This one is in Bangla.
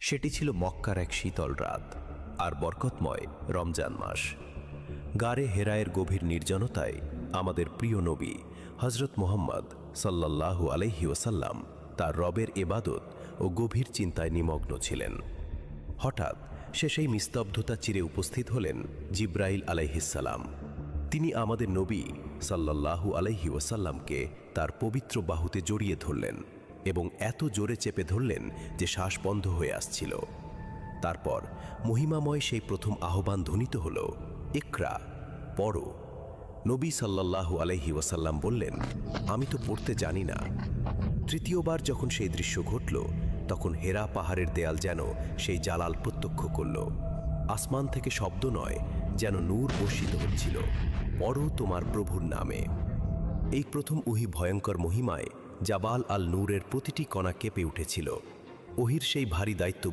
সেটি ছিল মক্কার এক শীতল রাত আর বরকতময় রমজান মাস। গারে হেরায়ের গভীর নির্জনতায় আমাদের প্রিয় নবী হজরত মুহাম্মদ সাল্লাল্লাহু আলাইহি ওয়াসাল্লাম তার রবের ইবাদত ও গভীর চিন্তায় নিমগ্ন ছিলেন। হঠাৎ সে সেই নিস্তব্ধতা চিরে উপস্থিত হলেন জিব্রাইল আলাইহিসসালাম। তিনি আমাদের নবী সাল্লাল্লাহু আলাইহি ওয়াসাল্লামকে তার পবিত্র বাহুতে জড়িয়ে ধরলেন এবং এত জোরে চেপে ধরলেন যে শ্বাস বন্ধ হয়ে আসছিল। তারপর মহিমাময় সেই প্রথম আহ্বান ধ্বনিত হল, ইকরা, পড়ো। নবী সাল্লাল্লাহু আলাইহি ওয়াসাল্লাম বললেন, আমি তো পড়তে জানি না। তৃতীয়বার যখন সেই দৃশ্য ঘটল, তখন হেরা পাহাড়ের দেয়াল যেন সেই জালাল প্রত্যক্ষ করল। আসমান থেকে শব্দ নয়, যেন নূর বর্ষিত হচ্ছিল, পড়ো তোমার প্রভুর নামে। এই প্রথম ওহী ভয়ঙ্কর মহিমায় জাবাল আল নূরের প্রতিটি কণা কেঁপে উঠেছিল। ওহির সেই ভারী দায়িত্ব